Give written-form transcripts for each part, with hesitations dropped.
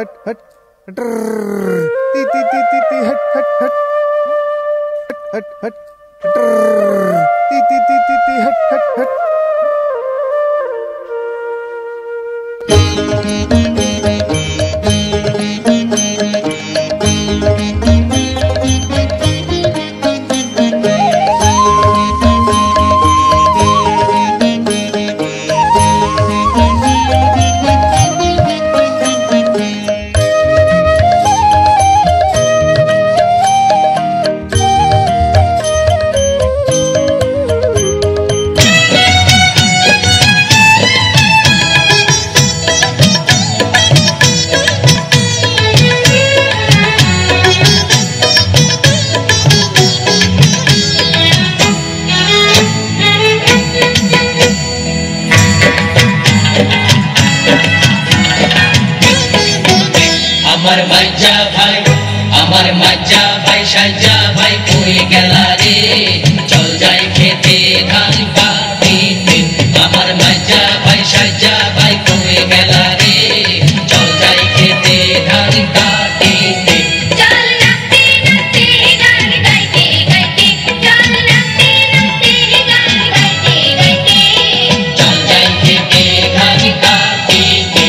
हट हट T T T T T हट हट हट हट हट T T T T T हट हट हट আমার মাজ্জা ভাই সাজ্জা ভাই কই গেলা রে চল যাই খেতে ধান কাটিতে আমার মাজ্জা ভাই সাজ্জা ভাই কই গেলা রে চল যাই খেতে ধান কাটিতে চল নাচতে নাচতে গান গাইতে গাইতে চল নাচতে নাচতে গান গাইতে গাইতে চল যাই খেতে ধান কাটিতে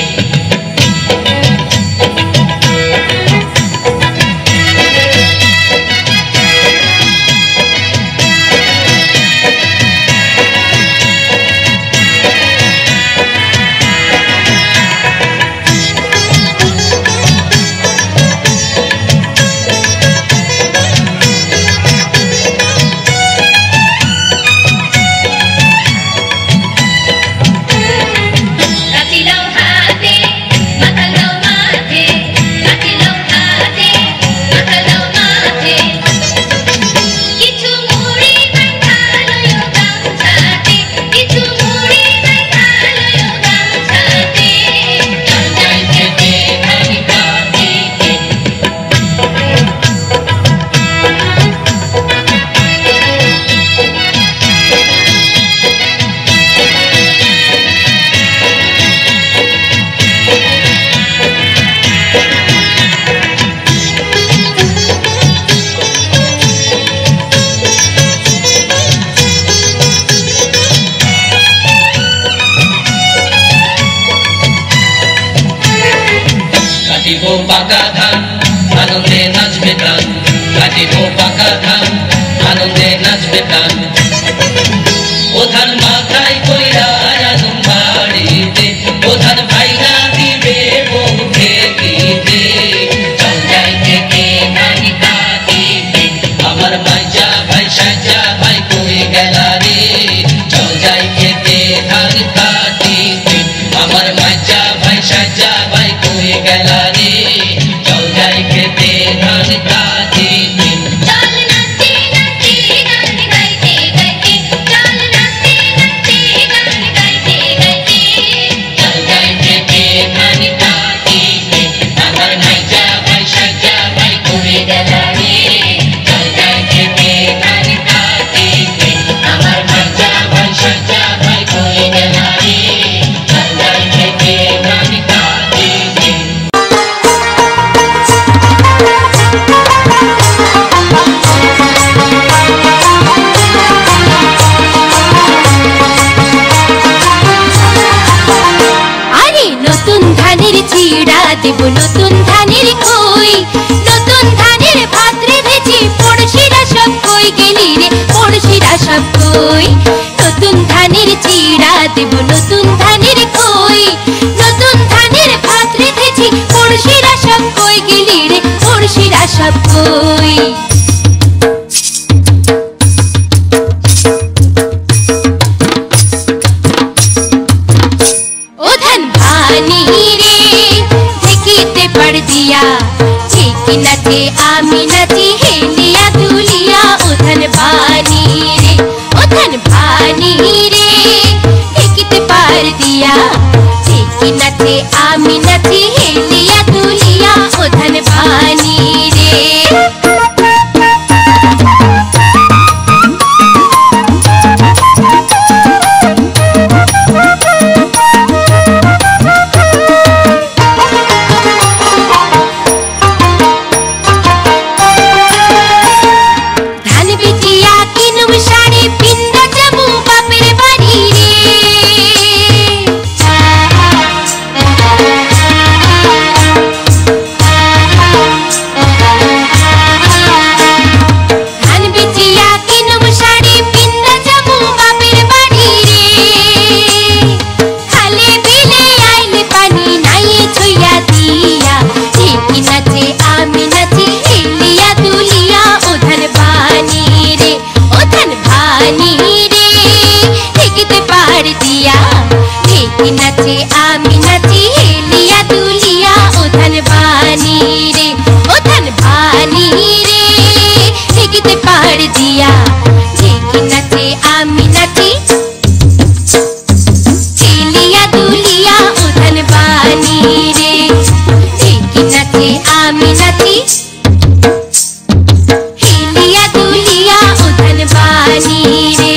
কাটিব পাকা ধান আনন্দে নাচবে প্রাণ কাটিব পাকা ধান আনন্দে নাচবে প্রাণ ও ধান মাথায় কইরা আনন্দ বাড়িতে ও ধান ভাইরা দিবে বউকে দিতে চল যাই থেকে ধান কাটিতে আমার মাইজা ভাই সাজা ভাই কই গেলা রে চল যাই খেতে ধান কাটিতে আমার মাইজা ভাই সাজা ভাই কই গেলা রে চল যাই খেতে ধান কাটিতে চল নাচতে নাচতে গান গাইতে গাইতে চল নাচতে নাচতে গান গাইতে গাইতে চল যাই খেতে ধান কাটিতে আমার মাইজা ভাই সাজা ভাই কই গেলা রে চল যাই খেতে ধান কাটিতে আমার মাইজা ভাই সাজা ভাই কই গেলা রে চল যাই খেতে ধান কাটিতে আরে নতুন ধানের চিড়া দেব নতুন ধানের খই নতুন ধানের ভাত রেঁধেছি পড়শিরা সব কই গেলি রে পড়শিরা সব কই নতুন ধানের চিড়া দেব নতুন ধানের খই নতুন ধানের ভাত রেঁধেছি পড়শিরা সব কই গেলি রে পড়শিরা সব কই ও ধান ভানি রে দেখিতে পার দিয়া ঠিক নাচে আমি নাচি হেলিয়া দুলিয়া ও ধান ভানি রে ও ধান ভানি রে দেখিতে পার দিয়া ঠিক নাচে আমি নাচি হেলিয়া দুলিয়া ও ধান ভানি রে বানি রে ঠেকিতে পার দিয়া ঠেকি নাচে আমি নাচি হেলিয়া দুলিয়া ওধান বানি রে ওধান বানি রে ঠেকিতে পার দিয়া ঠেকি নাচে আমি নাচি হেলিয়া দুলিয়া ওধান বানি রে ঠেকি নাচে আমি নাচি হেলিয়া দুলিয়া ওধান বানি রে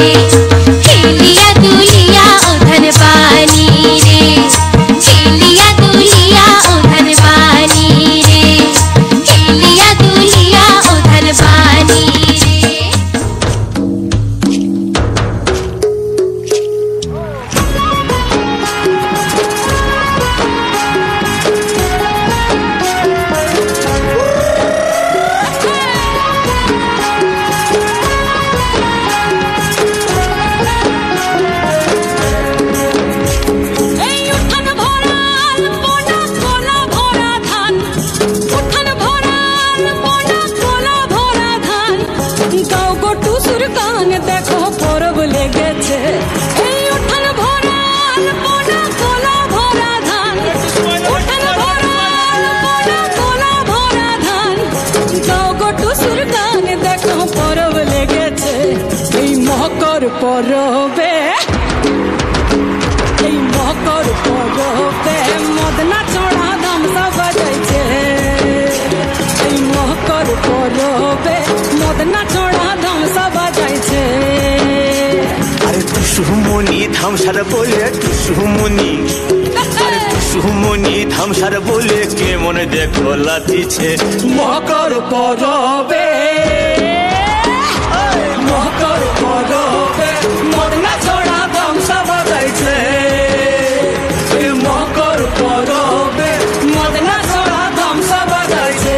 হেলিয়া দুলিয়া ওধান বানি রে হেলিয়া দুলিয়া ওধান বানি রে হেলিয়া দুলিয়া ওধান বানি রে এই উঠান ভরা পোনা কোলা ভরা ধান উঠান ভরা পোনা কোলা ভরা ধান গাও গো টুসুর গান দেখো পরব লেগেছে এই উঠান ভরা পোনা কোলা ভরা ধান উঠান ভরা পোনা কোলা ভরা ধান গাও গো টুসুর গান দেখো পরব লেগেছে এই মকর পরবে এই মকর পরবে মদনা চড়া ধামসা বাজাইছে এই মকর পরবে মদনা চড়া ধামসা বাজাইছে আরে টুসুমনি ধামসার বলে টুসুমনি আরে টুসুমনি ধামসার বলে কে মনে দেখো লাতিছে মকর পরবে মকর পরবে মদনা চড়া ধামসা বাজাইছে এই মকর পরবে মদনা চড়া ধামসা বাজাইছে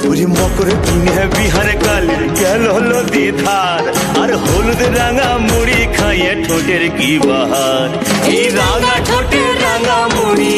ওরে মকর দিনে বিহার কালের গেল নদী ধার আর হলুদ রাঙা মুড়ি খাইয়ে ঠোঁটের কি বাহার এই রাঙা ঠোঁটের রাঙা মুড়ি